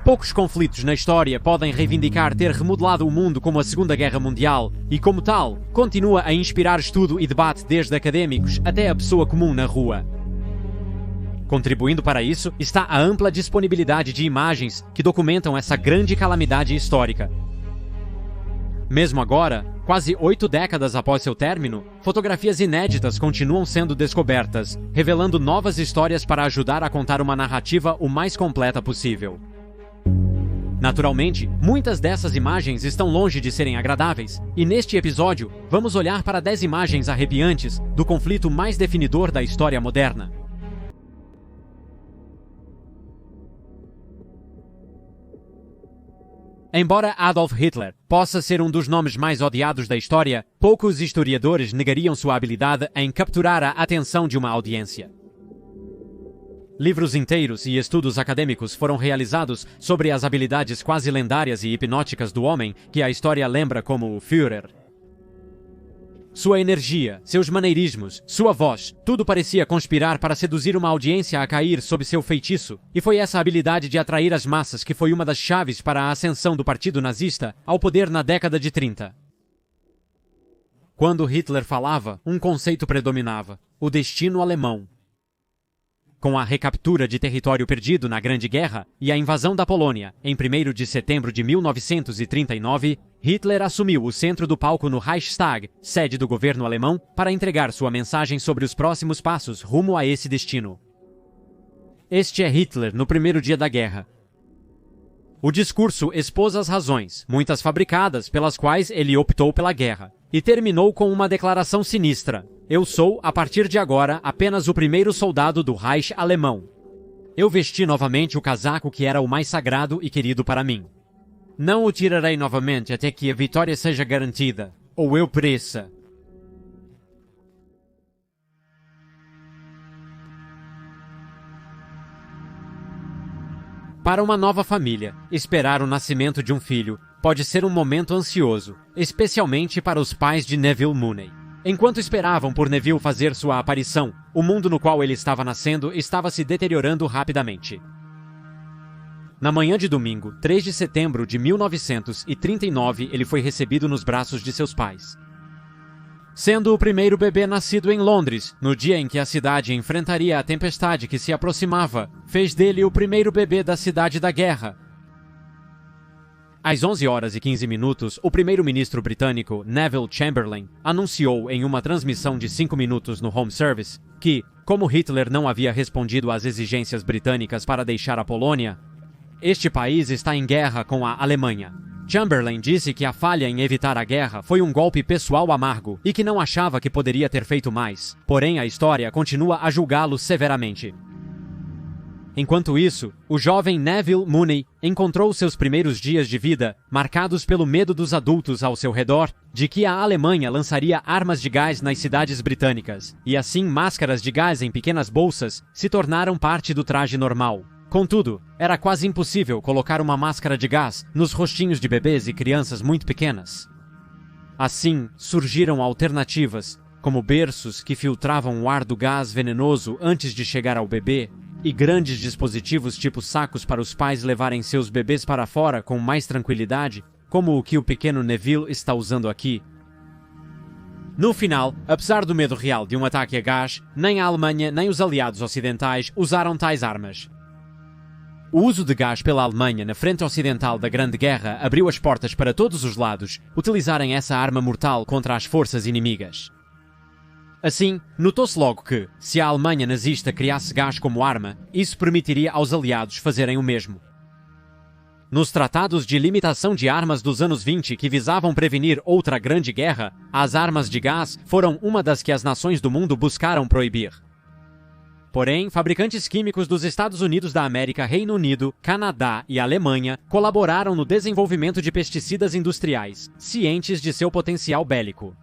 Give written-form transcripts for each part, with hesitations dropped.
Poucos conflitos na história podem reivindicar ter remodelado o mundo como a Segunda Guerra Mundial e, como tal, continua a inspirar estudo e debate desde académicos até a pessoa comum na rua. Contribuindo para isso está a ampla disponibilidade de imagens que documentam essa grande calamidade histórica. Mesmo agora, quase 8 décadas após seu término, fotografias inéditas continuam sendo descobertas, revelando novas histórias para ajudar a contar uma narrativa o mais completa possível. Naturalmente, muitas dessas imagens estão longe de serem agradáveis, e neste episódio vamos olhar para 10 imagens arrepiantes do conflito mais definidor da história moderna. Embora Adolf Hitler possa ser um dos nomes mais odiados da história, poucos historiadores negariam sua habilidade em capturar a atenção de uma audiência. Livros inteiros e estudos acadêmicos foram realizados sobre as habilidades quase lendárias e hipnóticas do homem que a história lembra como o Führer. Sua energia, seus maneirismos, sua voz, tudo parecia conspirar para seduzir uma audiência a cair sob seu feitiço, e foi essa habilidade de atrair as massas que foi uma das chaves para a ascensão do Partido Nazista ao poder na década de 30. Quando Hitler falava, um conceito predominava: o destino alemão. Com a recaptura de território perdido na Grande Guerra e a invasão da Polônia, em 1º de setembro de 1939, Hitler assumiu o centro do palco no Reichstag, sede do governo alemão, para entregar sua mensagem sobre os próximos passos rumo a esse destino. Este é Hitler no primeiro dia da guerra. O discurso expôs as razões, muitas fabricadas, pelas quais ele optou pela guerra, e terminou com uma declaração sinistra: eu sou, a partir de agora, apenas o primeiro soldado do Reich alemão. Eu vesti novamente o casaco que era o mais sagrado e querido para mim. Não o tirarei novamente até que a vitória seja garantida, ou eu pereça. Para uma nova família, esperar o nascimento de um filho pode ser um momento ansioso, especialmente para os pais de Neville Mooney. Enquanto esperavam por Neville fazer sua aparição, o mundo no qual ele estava nascendo estava se deteriorando rapidamente. Na manhã de domingo, 3 de setembro de 1939, ele foi recebido nos braços de seus pais. Sendo o primeiro bebê nascido em Londres, no dia em que a cidade enfrentaria a tempestade que se aproximava, fez dele o primeiro bebê da cidade da guerra. Às 11h15, o primeiro-ministro britânico Neville Chamberlain anunciou em uma transmissão de 5 minutos no Home Service que, como Hitler não havia respondido às exigências britânicas para deixar a Polônia, este país está em guerra com a Alemanha. Chamberlain disse que a falha em evitar a guerra foi um golpe pessoal amargo e que não achava que poderia ter feito mais. Porém, a história continua a julgá-lo severamente. Enquanto isso, o jovem Neville Mooney encontrou seus primeiros dias de vida marcados pelo medo dos adultos ao seu redor de que a Alemanha lançaria armas de gás nas cidades britânicas, e assim máscaras de gás em pequenas bolsas se tornaram parte do traje normal. Contudo, era quase impossível colocar uma máscara de gás nos rostinhos de bebês e crianças muito pequenas. Assim, surgiram alternativas, como berços que filtravam o ar do gás venenoso antes de chegar ao bebê, e grandes dispositivos tipo sacos para os pais levarem seus bebês para fora com mais tranquilidade, como o que o pequeno Neville está usando aqui. No final, apesar do medo real de um ataque a gás, nem a Alemanha nem os aliados ocidentais usaram tais armas. O uso de gás pela Alemanha na frente ocidental da Grande Guerra abriu as portas para todos os lados utilizarem essa arma mortal contra as forças inimigas. Assim, notou-se logo que, se a Alemanha nazista criasse gás como arma, isso permitiria aos aliados fazerem o mesmo. Nos tratados de limitação de armas dos anos 20 que visavam prevenir outra grande guerra, as armas de gás foram uma das que as nações do mundo buscaram proibir. Porém, fabricantes químicos dos Estados Unidos da América, Reino Unido, Canadá e Alemanha colaboraram no desenvolvimento de pesticidas industriais, cientes de seu potencial bélico.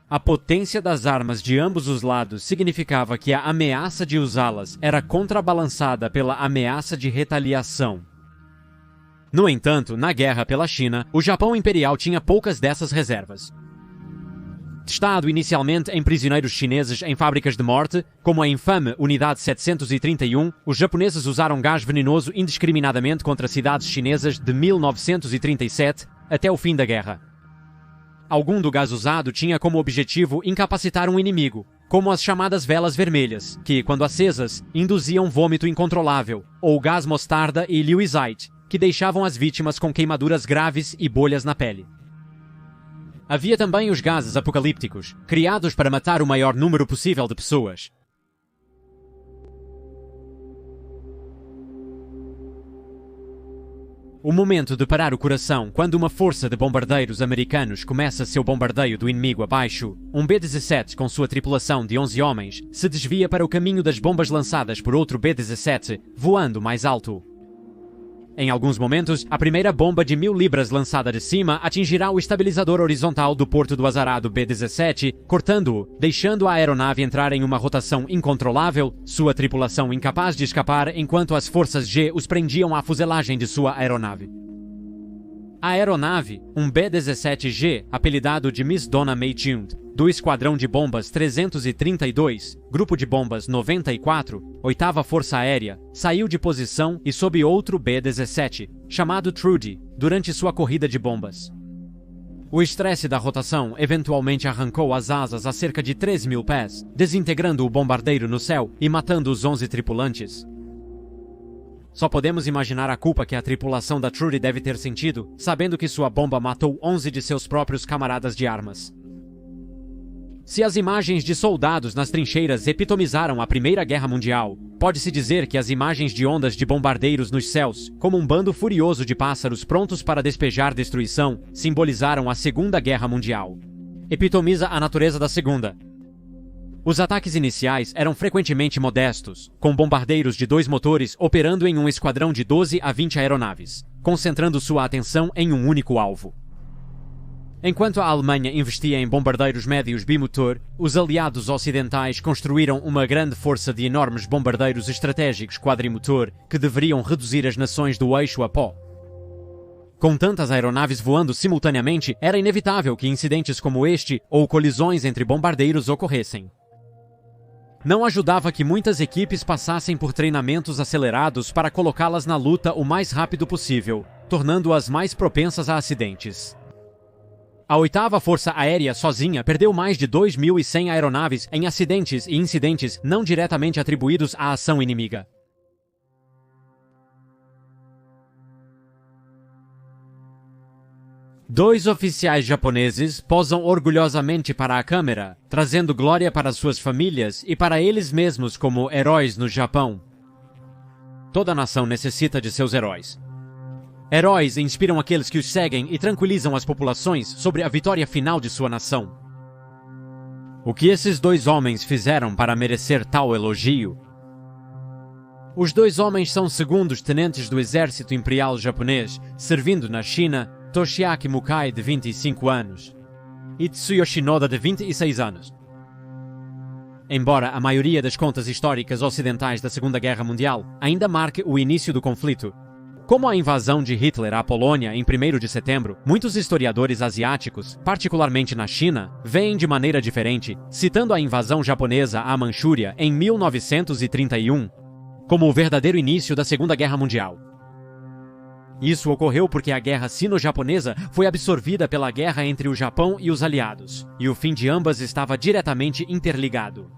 A potência das armas de ambos os lados significava que a ameaça de usá-las era contrabalançada pela ameaça de retaliação. No entanto, na guerra pela China, o Japão Imperial tinha poucas dessas reservas. Testado inicialmente em prisioneiros chineses em fábricas de morte, como a infame Unidade 731, os japoneses usaram gás venenoso indiscriminadamente contra cidades chinesas de 1937 até o fim da guerra. Algum do gás usado tinha como objetivo incapacitar um inimigo, como as chamadas velas vermelhas, que, quando acesas, induziam vômito incontrolável, ou gás mostarda e Lewisite, que deixavam as vítimas com queimaduras graves e bolhas na pele. Havia também os gases apocalípticos, criados para matar o maior número possível de pessoas. O momento de parar o coração quando uma força de bombardeiros americanos começa seu bombardeio do inimigo abaixo, um B-17 com sua tripulação de 11 homens se desvia para o caminho das bombas lançadas por outro B-17, voando mais alto. Em alguns momentos, a primeira bomba de 1000 libras lançada de cima atingirá o estabilizador horizontal do porto do azarado B-17, cortando-o, deixando a aeronave entrar em uma rotação incontrolável, sua tripulação incapaz de escapar enquanto as forças G os prendiam à fuselagem de sua aeronave. A aeronave, um B-17G, apelidado de Miss Donna May June, do Esquadrão de Bombas 332, Grupo de Bombas 94, 8ª Força Aérea, saiu de posição e sob outro B-17, chamado Trudy, durante sua corrida de bombas. O estresse da rotação eventualmente arrancou as asas a cerca de 3.000 pés, desintegrando o bombardeiro no céu e matando os 11 tripulantes. Só podemos imaginar a culpa que a tripulação da Trudy deve ter sentido, sabendo que sua bomba matou 11 de seus próprios camaradas de armas. Se as imagens de soldados nas trincheiras epitomizaram a Primeira Guerra Mundial, pode-se dizer que as imagens de ondas de bombardeiros nos céus, como um bando furioso de pássaros prontos para despejar destruição, simbolizaram a Segunda Guerra Mundial. Epitomiza a natureza da Segunda. Os ataques iniciais eram frequentemente modestos, com bombardeiros de 2 motores operando em um esquadrão de 12 a 20 aeronaves, concentrando sua atenção em um único alvo. Enquanto a Alemanha investia em bombardeiros médios bimotor, os aliados ocidentais construíram uma grande força de enormes bombardeiros estratégicos quadrimotor que deveriam reduzir as nações do eixo a pó. Com tantas aeronaves voando simultaneamente, era inevitável que incidentes como este ou colisões entre bombardeiros ocorressem. Não ajudava que muitas equipes passassem por treinamentos acelerados para colocá-las na luta o mais rápido possível, tornando-as mais propensas a acidentes. A 8ª Força Aérea sozinha perdeu mais de 2.100 aeronaves em acidentes e incidentes não diretamente atribuídos à ação inimiga. Dois oficiais japoneses posam orgulhosamente para a câmera, trazendo glória para suas famílias e para eles mesmos como heróis no Japão. Toda nação necessita de seus heróis. Heróis inspiram aqueles que os seguem e tranquilizam as populações sobre a vitória final de sua nação. O que esses dois homens fizeram para merecer tal elogio? Os dois homens são segundos tenentes do exército imperial japonês, servindo na China, Toshiaki Mukai, de 25 anos, e Tsuyoshi Noda, de 26 anos. Embora a maioria das contas históricas ocidentais da Segunda Guerra Mundial ainda marque o início do conflito, como a invasão de Hitler à Polônia em 1º de setembro, muitos historiadores asiáticos, particularmente na China, veem de maneira diferente, citando a invasão japonesa à Manchúria em 1931 como o verdadeiro início da Segunda Guerra Mundial. Isso ocorreu porque a Guerra Sino-Japonesa foi absorvida pela guerra entre o Japão e os aliados, e o fim de ambas estava diretamente interligado.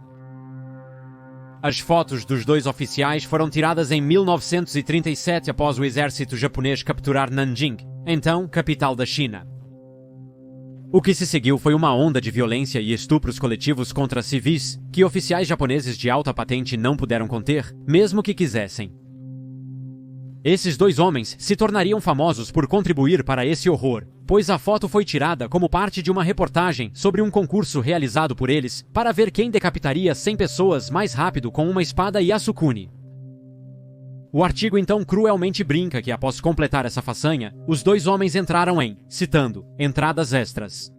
As fotos dos dois oficiais foram tiradas em 1937 após o exército japonês capturar Nanjing, então capital da China. O que se seguiu foi uma onda de violência e estupros coletivos contra civis que oficiais japoneses de alta patente não puderam conter, mesmo que quisessem. Esses dois homens se tornariam famosos por contribuir para esse horror, pois a foto foi tirada como parte de uma reportagem sobre um concurso realizado por eles para ver quem decapitaria 100 pessoas mais rápido com uma espada Yasukuni. O artigo então cruelmente brinca que após completar essa façanha, os dois homens entraram em, citando, entradas extras.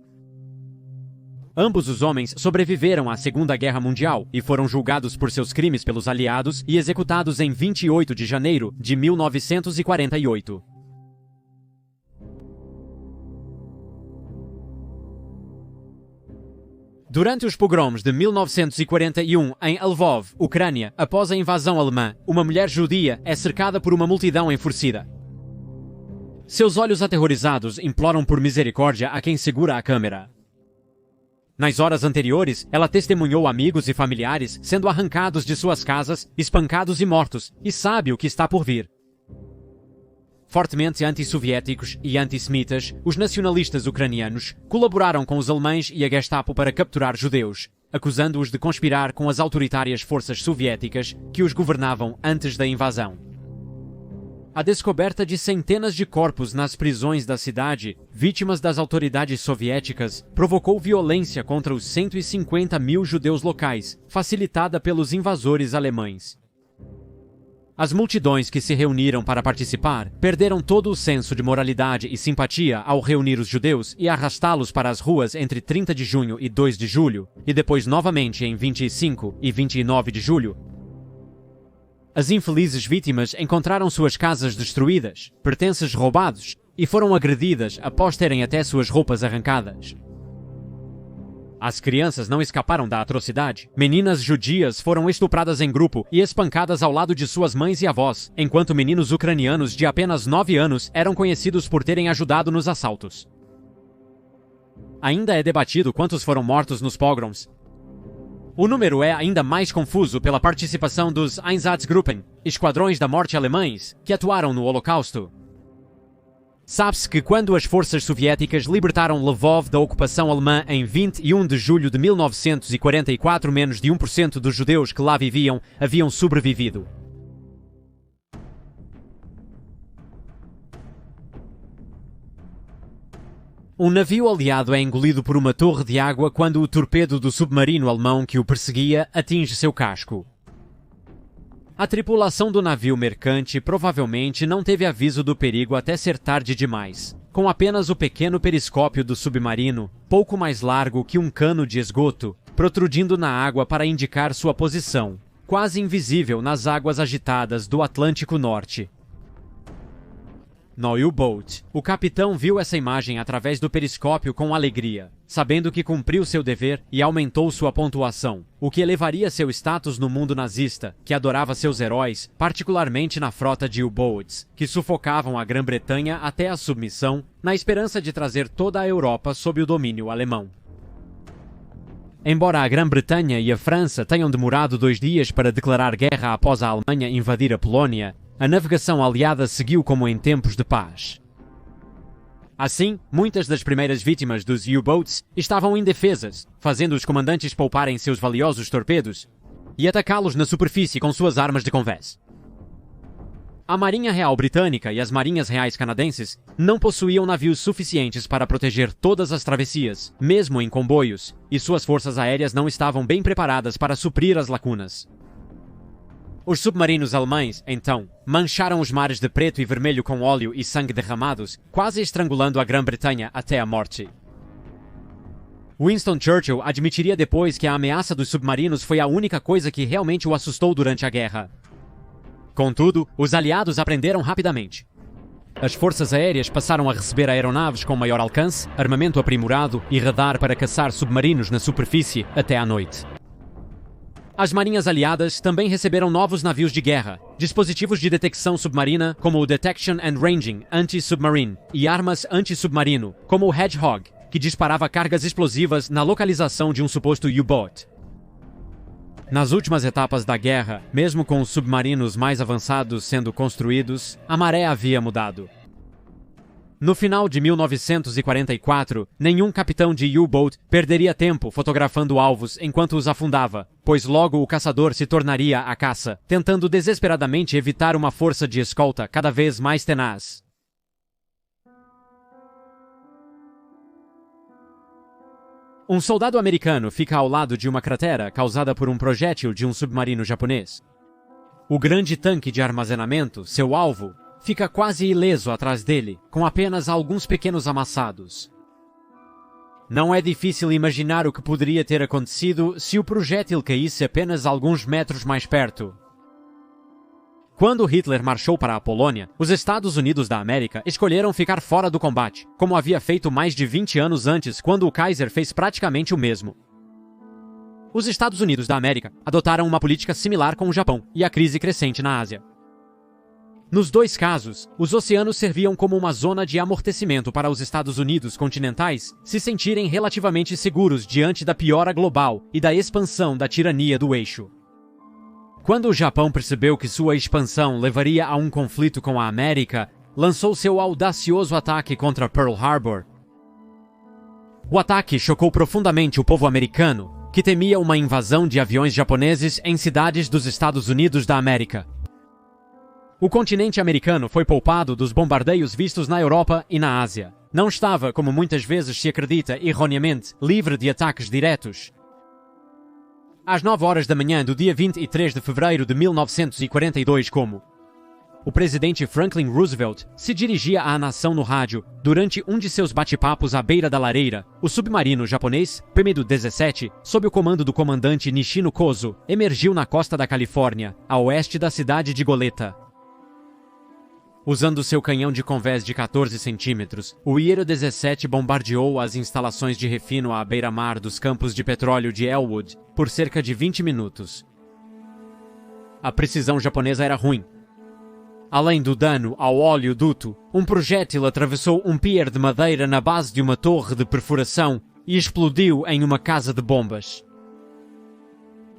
Ambos os homens sobreviveram à Segunda Guerra Mundial e foram julgados por seus crimes pelos aliados e executados em 28 de janeiro de 1948. Durante os pogroms de 1941 em Lvov, Ucrânia, após a invasão alemã, uma mulher judia é cercada por uma multidão enfurecida. Seus olhos aterrorizados imploram por misericórdia a quem segura a câmera. Nas horas anteriores, ela testemunhou amigos e familiares sendo arrancados de suas casas, espancados e mortos, e sabe o que está por vir. Fortemente antissoviéticos e antissemitas, os nacionalistas ucranianos colaboraram com os alemães e a Gestapo para capturar judeus, acusando-os de conspirar com as autoritárias forças soviéticas que os governavam antes da invasão. A descoberta de centenas de corpos nas prisões da cidade, vítimas das autoridades soviéticas, provocou violência contra os 150 mil judeus locais, facilitada pelos invasores alemães. As multidões que se reuniram para participar perderam todo o senso de moralidade e simpatia ao reunir os judeus e arrastá-los para as ruas entre 30 de junho e 2 de julho, e depois novamente em 25 e 29 de julho. As infelizes vítimas encontraram suas casas destruídas, pertences roubados e foram agredidas após terem até suas roupas arrancadas. As crianças não escaparam da atrocidade. Meninas judias foram estupradas em grupo e espancadas ao lado de suas mães e avós, enquanto meninos ucranianos de apenas 9 anos eram conhecidos por terem ajudado nos assaltos. Ainda é debatido quantos foram mortos nos pogroms. O número é ainda mais confuso pela participação dos Einsatzgruppen, esquadrões da morte alemães, que atuaram no Holocausto. Sabe-se que quando as forças soviéticas libertaram Lvov da ocupação alemã em 21 de julho de 1944, menos de 1% dos judeus que lá viviam haviam sobrevivido. Um navio aliado é engolido por uma torre de água quando o torpedo do submarino alemão que o perseguia atinge seu casco. A tripulação do navio mercante provavelmente não teve aviso do perigo até ser tarde demais, com apenas o pequeno periscópio do submarino, pouco mais largo que um cano de esgoto, protrudindo na água para indicar sua posição, quase invisível nas águas agitadas do Atlântico Norte. No U-Boat, o capitão viu essa imagem através do periscópio com alegria, sabendo que cumpriu seu dever e aumentou sua pontuação, o que elevaria seu status no mundo nazista, que adorava seus heróis, particularmente na frota de U-Boats, que sufocavam a Grã-Bretanha até a submissão, na esperança de trazer toda a Europa sob o domínio alemão. Embora a Grã-Bretanha e a França tenham demorado 2 dias para declarar guerra após a Alemanha invadir a Polónia, a navegação aliada seguiu como em tempos de paz. Assim, muitas das primeiras vítimas dos U-Boats estavam indefesas, fazendo os comandantes pouparem seus valiosos torpedos e atacá-los na superfície com suas armas de convés. A Marinha Real Britânica e as Marinhas Reais Canadenses não possuíam navios suficientes para proteger todas as travessias, mesmo em comboios, e suas forças aéreas não estavam bem preparadas para suprir as lacunas. Os submarinos alemães, então, mancharam os mares de preto e vermelho com óleo e sangue derramados, quase estrangulando a Grã-Bretanha até a morte. Winston Churchill admitiria depois que a ameaça dos submarinos foi a única coisa que realmente o assustou durante a guerra. Contudo, os aliados aprenderam rapidamente. As forças aéreas passaram a receber aeronaves com maior alcance, armamento aprimorado e radar para caçar submarinos na superfície até à noite. As marinhas aliadas também receberam novos navios de guerra, dispositivos de detecção submarina como o Detection and Ranging Anti-Submarine e armas anti-submarino, como o Hedgehog, que disparava cargas explosivas na localização de um suposto U-Boat. Nas últimas etapas da guerra, mesmo com os submarinos mais avançados sendo construídos, a maré havia mudado. No final de 1944, nenhum capitão de U-Boat perderia tempo fotografando alvos enquanto os afundava, pois logo o caçador se tornaria a caça, tentando desesperadamente evitar uma força de escolta cada vez mais tenaz. Um soldado americano fica ao lado de uma cratera causada por um projétil de um submarino japonês. O grande tanque de armazenamento, seu alvo, fica quase ileso atrás dele, com apenas alguns pequenos amassados. Não é difícil imaginar o que poderia ter acontecido se o projétil caísse apenas alguns metros mais perto. Quando Hitler marchou para a Polônia, os Estados Unidos da América escolheram ficar fora do combate, como havia feito mais de 20 anos antes, quando o Kaiser fez praticamente o mesmo. Os Estados Unidos da América adotaram uma política similar com o Japão e a crise crescente na Ásia. Nos dois casos, os oceanos serviam como uma zona de amortecimento para os Estados Unidos continentais se sentirem relativamente seguros diante da piora global e da expansão da tirania do eixo. Quando o Japão percebeu que sua expansão levaria a um conflito com a América, lançou seu audacioso ataque contra Pearl Harbor. O ataque chocou profundamente o povo americano, que temia uma invasão de aviões japoneses em cidades dos Estados Unidos da América. O continente americano foi poupado dos bombardeios vistos na Europa e na Ásia. Não estava, como muitas vezes se acredita erroneamente, livre de ataques diretos. Às 9 horas da manhã do dia 23 de fevereiro de 1942, o presidente Franklin Roosevelt se dirigia à nação no rádio durante um de seus bate-papos à beira da lareira. O submarino japonês Pemmido-17, sob o comando do comandante Nishino Kozo, emergiu na costa da Califórnia, a oeste da cidade de Goleta. Usando seu canhão de convés de 14 centímetros, o Hiero-17 bombardeou as instalações de refino à beira-mar dos campos de petróleo de Elwood por cerca de 20 minutos. A precisão japonesa era ruim. Além do dano ao oleoduto, um projétil atravessou um pier de madeira na base de uma torre de perfuração e explodiu em uma casa de bombas.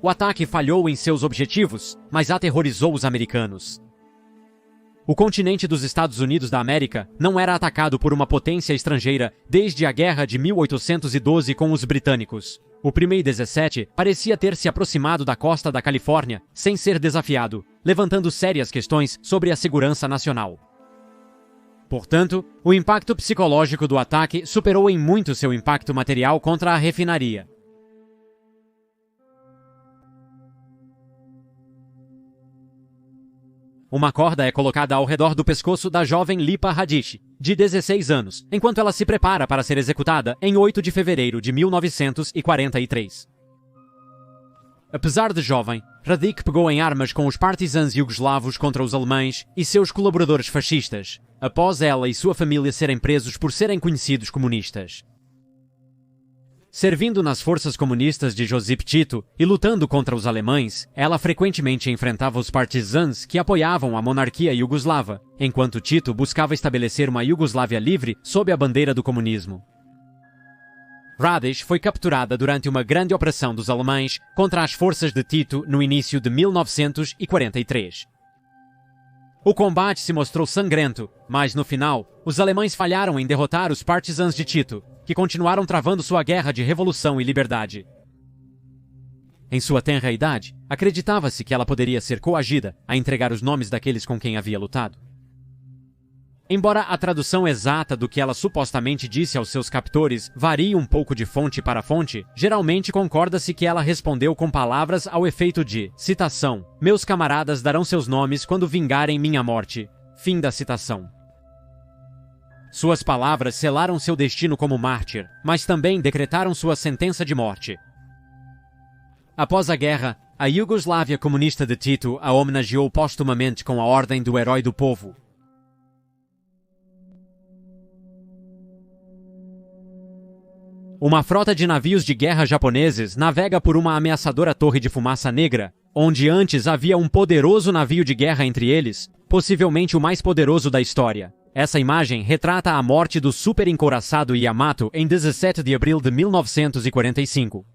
O ataque falhou em seus objetivos, mas aterrorizou os americanos. O continente dos Estados Unidos da América não era atacado por uma potência estrangeira desde a Guerra de 1812 com os britânicos. O Mi-17 parecia ter se aproximado da costa da Califórnia sem ser desafiado, levantando sérias questões sobre a segurança nacional. Portanto, o impacto psicológico do ataque superou em muito seu impacto material contra a refinaria. Uma corda é colocada ao redor do pescoço da jovem Lipa Hadishi, de 16 anos, enquanto ela se prepara para ser executada em 8 de fevereiro de 1943. Apesar de jovem, Radić pegou em armas com os partisãs iugoslavos contra os alemães e seus colaboradores fascistas, após ela e sua família serem presos por serem conhecidos comunistas. Servindo nas forças comunistas de Josip Tito e lutando contra os alemães, ela frequentemente enfrentava os partisãs que apoiavam a monarquia iugoslava, enquanto Tito buscava estabelecer uma Iugoslávia livre sob a bandeira do comunismo. Radić foi capturada durante uma grande operação dos alemães contra as forças de Tito no início de 1943. O combate se mostrou sangrento, mas no final, os alemães falharam em derrotar os partisãs de Tito, que continuaram travando sua guerra de revolução e liberdade. Em sua tenra idade, acreditava-se que ela poderia ser coagida a entregar os nomes daqueles com quem havia lutado. Embora a tradução exata do que ela supostamente disse aos seus captores varie um pouco de fonte para fonte, geralmente concorda-se que ela respondeu com palavras ao efeito de, citação, "Meus camaradas darão seus nomes quando vingarem minha morte." Fim da citação. Suas palavras selaram seu destino como mártir, mas também decretaram sua sentença de morte. Após a guerra, a Iugoslávia comunista de Tito a homenageou póstumamente com a Ordem do Herói do Povo. Uma frota de navios de guerra japoneses navega por uma ameaçadora torre de fumaça negra, onde antes havia um poderoso navio de guerra entre eles, possivelmente o mais poderoso da história. Essa imagem retrata a morte do super encouraçado Yamato em 17 de abril de 1945.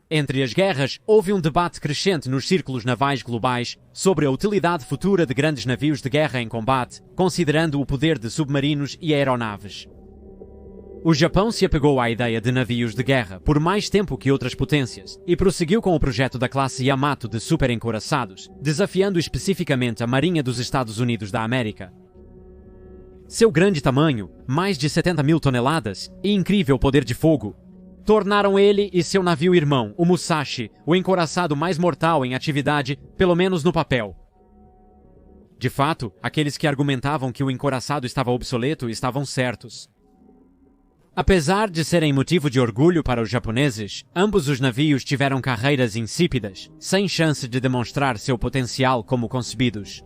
Entre as guerras, houve um debate crescente nos círculos navais globais sobre a utilidade futura de grandes navios de guerra em combate, considerando o poder de submarinos e aeronaves. O Japão se apegou à ideia de navios de guerra por mais tempo que outras potências e prosseguiu com o projeto da classe Yamato de super-encouraçados, desafiando especificamente a Marinha dos Estados Unidos da América. Seu grande tamanho, mais de 70 mil toneladas, e incrível poder de fogo, tornaram ele e seu navio irmão, o Musashi, o encouraçado mais mortal em atividade, pelo menos no papel. De fato, aqueles que argumentavam que o encouraçado estava obsoleto estavam certos. Apesar de serem motivo de orgulho para os japoneses, ambos os navios tiveram carreiras insípidas, sem chance de demonstrar seu potencial como concebidos.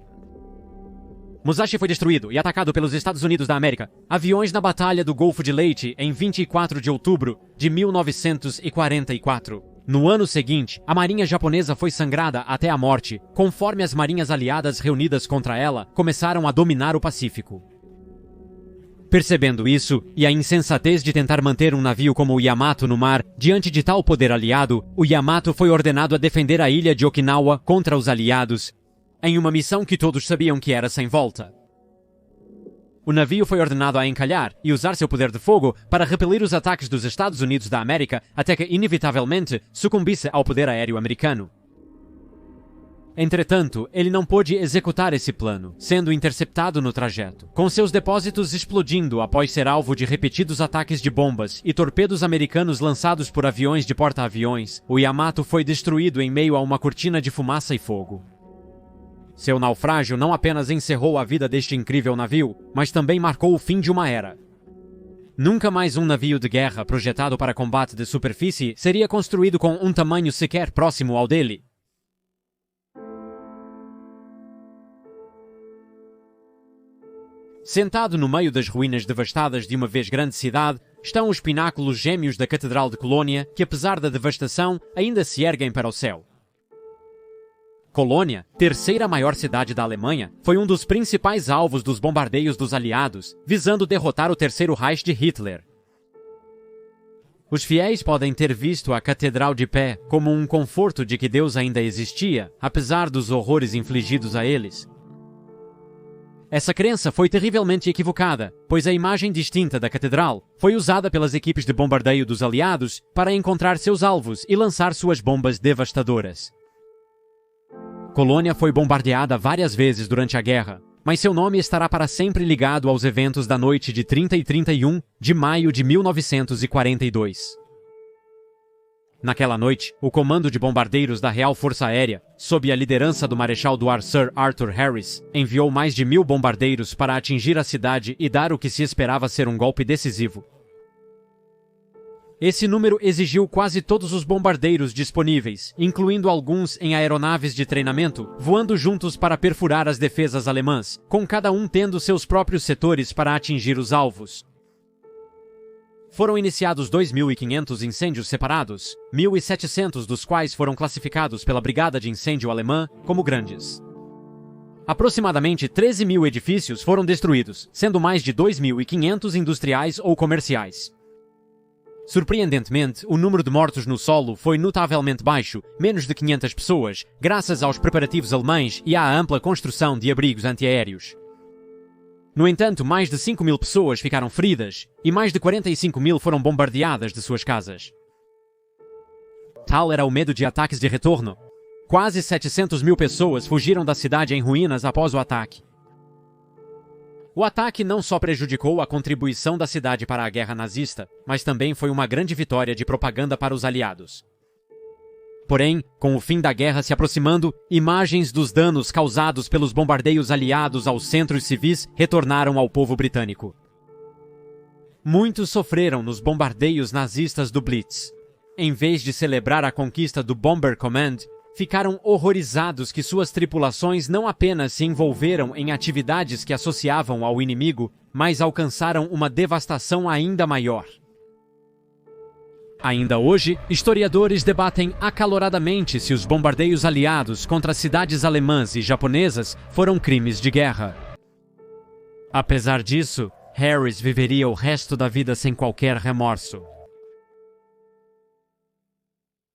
Musashi foi destruído e atacado pelos Estados Unidos da América, aviões na Batalha do Golfo de Leyte em 24 de outubro de 1944. No ano seguinte, a marinha japonesa foi sangrada até a morte, conforme as marinhas aliadas reunidas contra ela começaram a dominar o Pacífico. Percebendo isso, e a insensatez de tentar manter um navio como o Yamato no mar diante de tal poder aliado, o Yamato foi ordenado a defender a ilha de Okinawa contra os aliados, em uma missão que todos sabiam que era sem volta. O navio foi ordenado a encalhar e usar seu poder de fogo para repelir os ataques dos Estados Unidos da América até que, inevitavelmente, sucumbisse ao poder aéreo americano. Entretanto, ele não pôde executar esse plano, sendo interceptado no trajeto, com seus depósitos explodindo após ser alvo de repetidos ataques de bombas e torpedos americanos lançados por aviões de porta-aviões. O Yamato foi destruído em meio a uma cortina de fumaça e fogo. Seu naufrágio não apenas encerrou a vida deste incrível navio, mas também marcou o fim de uma era. Nunca mais um navio de guerra projetado para combate de superfície seria construído com um tamanho sequer próximo ao dele. Sentado no meio das ruínas devastadas de uma vez grande cidade, estão os pináculos gêmeos da Catedral de Colônia, que apesar da devastação, ainda se erguem para o céu. Colônia, terceira maior cidade da Alemanha, foi um dos principais alvos dos bombardeios dos aliados, visando derrotar o Terceiro Reich de Hitler. Os fiéis podem ter visto a catedral de pé como um conforto de que Deus ainda existia, apesar dos horrores infligidos a eles. Essa crença foi terrivelmente equivocada, pois a imagem distinta da catedral foi usada pelas equipes de bombardeio dos aliados para encontrar seus alvos e lançar suas bombas devastadoras. Colônia foi bombardeada várias vezes durante a guerra, mas seu nome estará para sempre ligado aos eventos da noite de 30 e 31 de maio de 1942. Naquela noite, o Comando de Bombardeiros da Real Força Aérea, sob a liderança do Marechal do Ar Sir Arthur Harris, enviou mais de 1000 bombardeiros para atingir a cidade e dar o que se esperava ser um golpe decisivo. Esse número exigiu quase todos os bombardeiros disponíveis, incluindo alguns em aeronaves de treinamento, voando juntos para perfurar as defesas alemãs, com cada um tendo seus próprios setores para atingir os alvos. Foram iniciados 2.500 incêndios separados, 1.700 dos quais foram classificados pela Brigada de Incêndio Alemã como grandes. Aproximadamente 13.000 edifícios foram destruídos, sendo mais de 2.500 industriais ou comerciais. Surpreendentemente, o número de mortos no solo foi notavelmente baixo, menos de 500 pessoas, graças aos preparativos alemães e à ampla construção de abrigos antiaéreos. No entanto, mais de 5.000 pessoas ficaram feridas e mais de 45.000 foram bombardeadas de suas casas. Tal era o medo de ataques de retorno. Quase 700.000 pessoas fugiram da cidade em ruínas após o ataque. O ataque não só prejudicou a contribuição da cidade para a guerra nazista, mas também foi uma grande vitória de propaganda para os aliados. Porém, com o fim da guerra se aproximando, imagens dos danos causados pelos bombardeios aliados aos centros civis retornaram ao povo britânico. Muitos sofreram nos bombardeios nazistas do Blitz. Em vez de celebrar a conquista do Bomber Command, ficaram horrorizados que suas tripulações não apenas se envolveram em atividades que associavam ao inimigo, mas alcançaram uma devastação ainda maior. Ainda hoje, historiadores debatem acaloradamente se os bombardeios aliados contra cidades alemãs e japonesas foram crimes de guerra. Apesar disso, Harris viveria o resto da vida sem qualquer remorso.